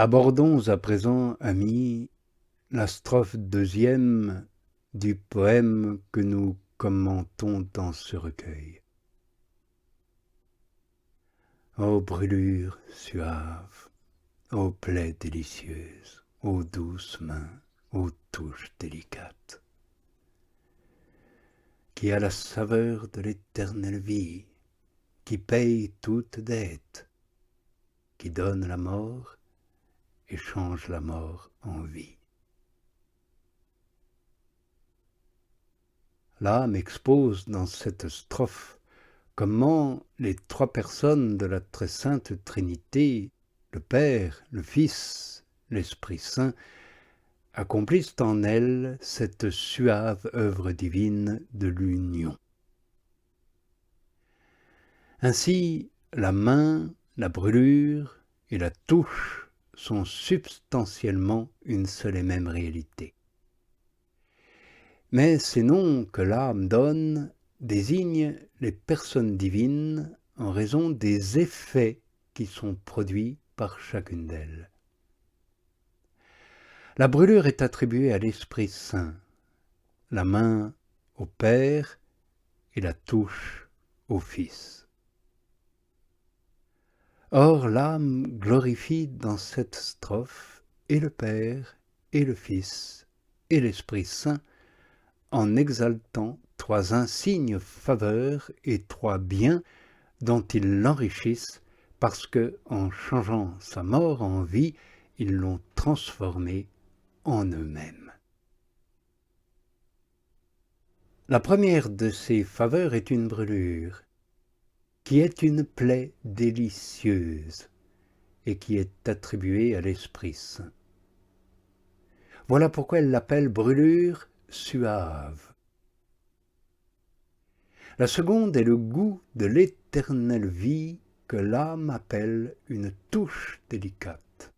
Abordons à présent, amis, la strophe deuxième du poème que nous commentons dans ce recueil. Ô brûlure suave, ô plaie délicieuse, ô douces mains, ô touches délicates, qui a la saveur de l'éternelle vie, qui paye toute dette, qui donne la mort et change la mort en vie. L'âme expose dans cette strophe comment les trois personnes de la très sainte Trinité, le Père, le Fils, l'Esprit Saint, accomplissent en elle cette suave œuvre divine de l'union. Ainsi, la main, la brûlure et la touche sont substantiellement une seule et même réalité. Mais ces noms que l'âme donne désignent les personnes divines en raison des effets qui sont produits par chacune d'elles. La brûlure est attribuée à l'Esprit Saint, la main au Père et la touche au Fils. Or, l'âme glorifie dans cette strophe et le Père et le Fils et l'Esprit Saint en exaltant trois insignes faveurs et trois biens dont ils l'enrichissent parce que, en changeant sa mort en vie, ils l'ont transformé en eux-mêmes. La première de ces faveurs est une brûlure, qui est une plaie délicieuse et qui est attribuée à l'Esprit Saint. Voilà pourquoi elle l'appelle brûlure suave. La seconde est le goût de l'éternelle vie que l'âme appelle une touche délicate.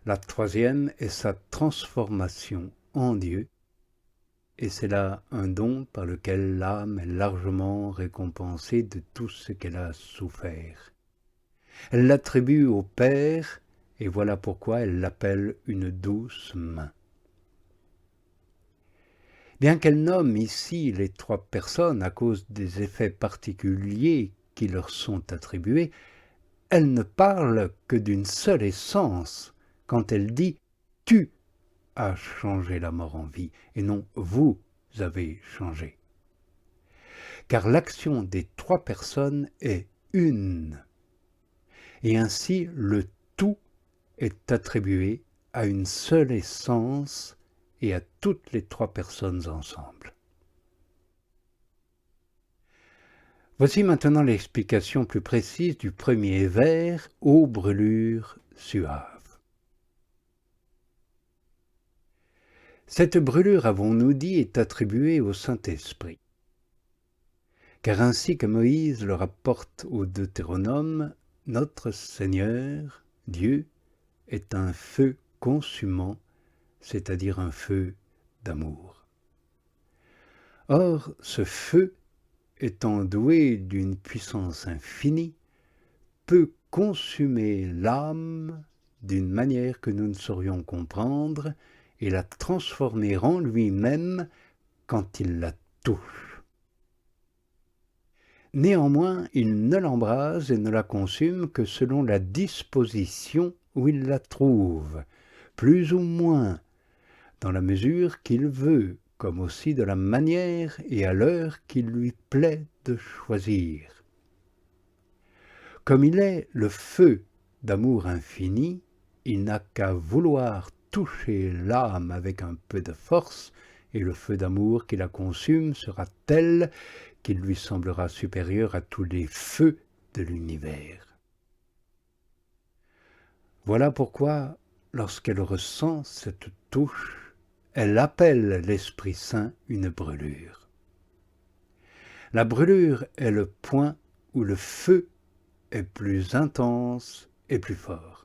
La troisième est sa transformation en Dieu, et c'est là un don par lequel l'âme est largement récompensée de tout ce qu'elle a souffert. Elle l'attribue au Père, et voilà pourquoi elle l'appelle une douce main. Bien qu'elle nomme ici les trois personnes à cause des effets particuliers qui leur sont attribués, elle ne parle que d'une seule essence quand elle dit « tu as changé la mort en vie » et non « vous avez changé ». Car l'action des trois personnes est une, et ainsi le tout est attribué à une seule essence et à toutes les trois personnes ensemble. Voici maintenant l'explication plus précise du premier vers « Ô brûlure suave ». Cette brûlure, avons-nous dit, est attribuée au Saint-Esprit. Car ainsi que Moïse le rapporte au Deutéronome, notre Seigneur, Dieu, est un feu consumant, c'est-à-dire un feu d'amour. Or, ce feu, étant doué d'une puissance infinie, peut consumer l'âme d'une manière que nous ne saurions comprendre et la transformer en lui-même quand il la touche. Néanmoins, il ne l'embrase et ne la consume que selon la disposition où il la trouve, plus ou moins, dans la mesure qu'il veut, comme aussi de la manière et à l'heure qu'il lui plaît de choisir. Comme il est le feu d'amour infini, il n'a qu'à vouloir toucher l'âme avec un peu de force, et le feu d'amour qui la consume sera tel qu'il lui semblera supérieur à tous les feux de l'univers. Voilà pourquoi, lorsqu'elle ressent cette touche, elle appelle l'Esprit Saint une brûlure. La brûlure est le point où le feu est plus intense et plus fort.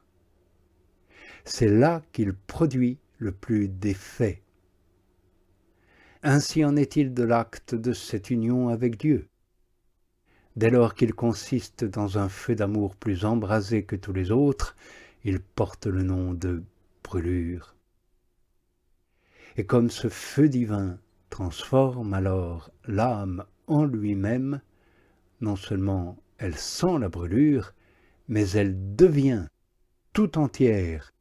C'est là qu'il produit le plus d'effet. Ainsi en est-il de l'acte de cette union avec Dieu. Dès lors qu'il consiste dans un feu d'amour plus embrasé que tous les autres, il porte le nom de brûlure. Et comme ce feu divin transforme alors l'âme en lui-même, non seulement elle sent la brûlure, mais elle devient tout entière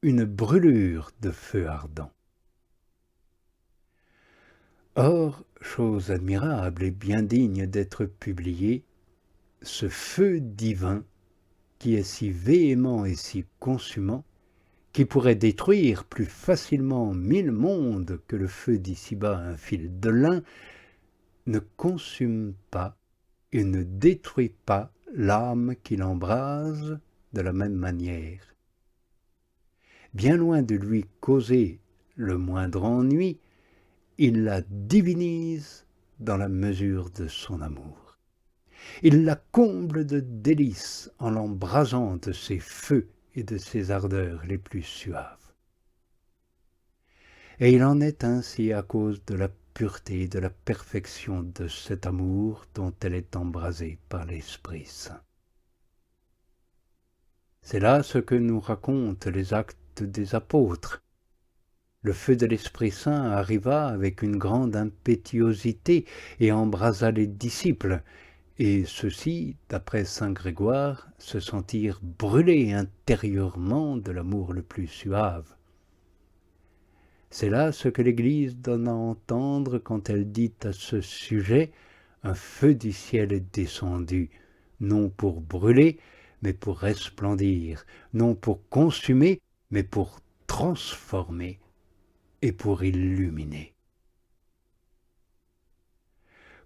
une brûlure de feu ardent. Or, chose admirable et bien digne d'être publiée, ce feu divin, qui est si véhément et si consumant, qui pourrait détruire plus facilement 1000 mondes que le feu d'ici-bas un fil de lin, ne consume pas et ne détruit pas l'âme qui l'embrase de la même manière. Bien loin de lui causer le moindre ennui, il la divinise dans la mesure de son amour. Il la comble de délices en l'embrasant de ses feux et de ses ardeurs les plus suaves. Et il en est ainsi à cause de la pureté et de la perfection de cet amour dont elle est embrasée par l'Esprit Saint. C'est là ce que nous racontent les actes des apôtres. Le feu de l'Esprit Saint arriva avec une grande impétuosité et embrasa les disciples, et ceux-ci, d'après saint Grégoire, se sentirent brûlés intérieurement de l'amour le plus suave. C'est là ce que l'Église donne à entendre quand elle dit à ce sujet « Un feu du ciel est descendu, non pour brûler, mais pour resplendir, non pour consumer, mais pour transformer et pour illuminer. »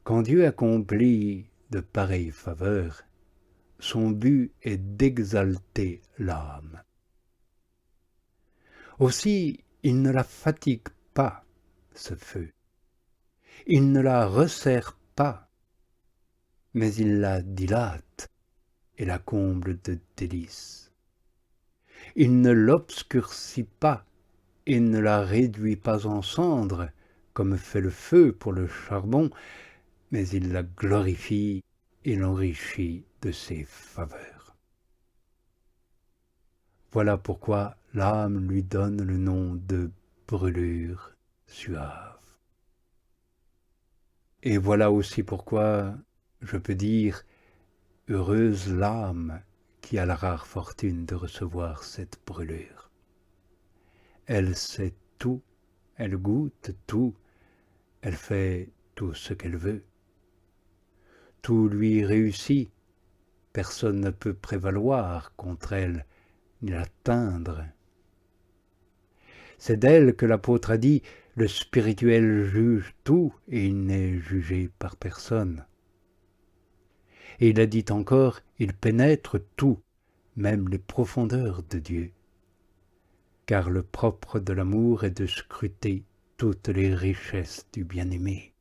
Quand Dieu accomplit de pareilles faveurs, son but est d'exalter l'âme. Aussi, il ne la fatigue pas, ce feu. Il ne la resserre pas, mais il la dilate et la comble de délices. Il ne l'obscurcit pas et ne la réduit pas en cendres, comme fait le feu pour le charbon, mais il la glorifie et l'enrichit de ses faveurs. Voilà pourquoi l'âme lui donne le nom de brûlure suave. Et voilà aussi pourquoi je peux dire « Heureuse l'âme qui a la rare fortune de recevoir cette brûlure. » Elle sait tout, elle goûte tout, elle fait tout ce qu'elle veut. Tout lui réussit, personne ne peut prévaloir contre elle ni l'atteindre. C'est d'elle que l'apôtre a dit « Le spirituel juge tout et il n'est jugé par personne ». Et il a dit encore « Il pénètre tout, même les profondeurs de Dieu ». Car le propre de l'amour est de scruter toutes les richesses du bien-aimé.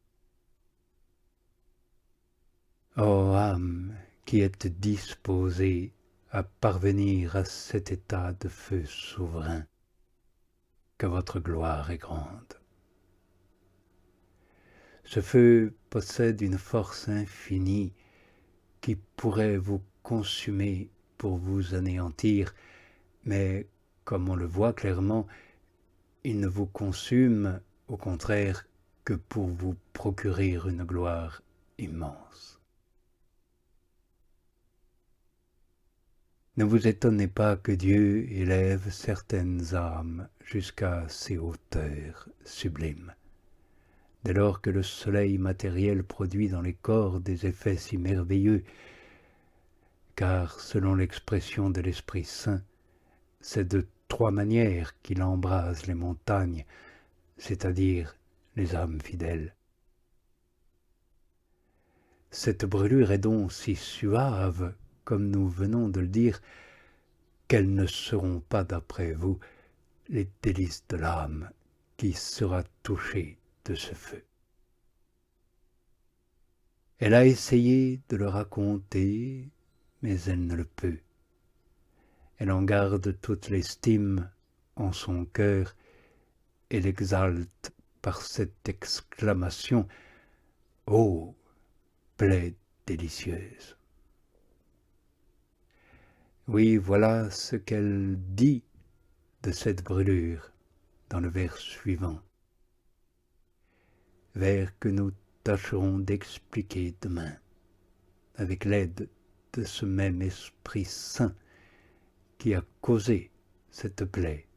Ô âme qui êtes disposée à parvenir à cet état de feu souverain, que votre gloire est grande. Ce feu possède une force infinie qui pourrait vous consumer pour vous anéantir, mais comme on le voit clairement, il ne vous consume, au contraire, que pour vous procurer une gloire immense. Ne vous étonnez pas que Dieu élève certaines âmes jusqu'à ces hauteurs sublimes. Dès lors que le soleil matériel produit dans les corps des effets si merveilleux, car, selon l'expression de l'Esprit Saint, c'est de 3 manières qu'il embrase les montagnes, c'est-à-dire les âmes fidèles. Cette brûlure est donc si suave, comme nous venons de le dire, qu'elles ne seront pas, d'après vous, les délices de l'âme qui sera touchée de ce feu. Elle a essayé de le raconter, mais elle ne le peut. Elle en garde toute l'estime en son cœur et l'exalte par cette exclamation « Ô plaie délicieuse !» Oui, voilà ce qu'elle dit de cette brûlure dans le vers suivant, vers que nous tâcherons d'expliquer demain, avec l'aide de ce même Esprit Saint qui a causé cette plaie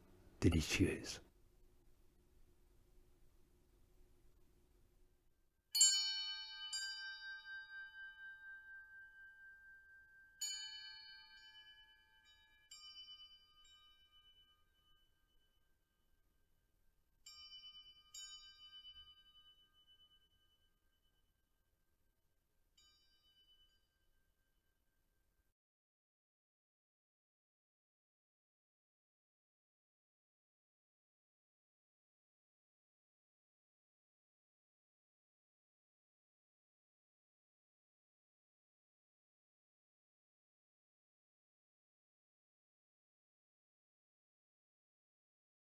délicieuse.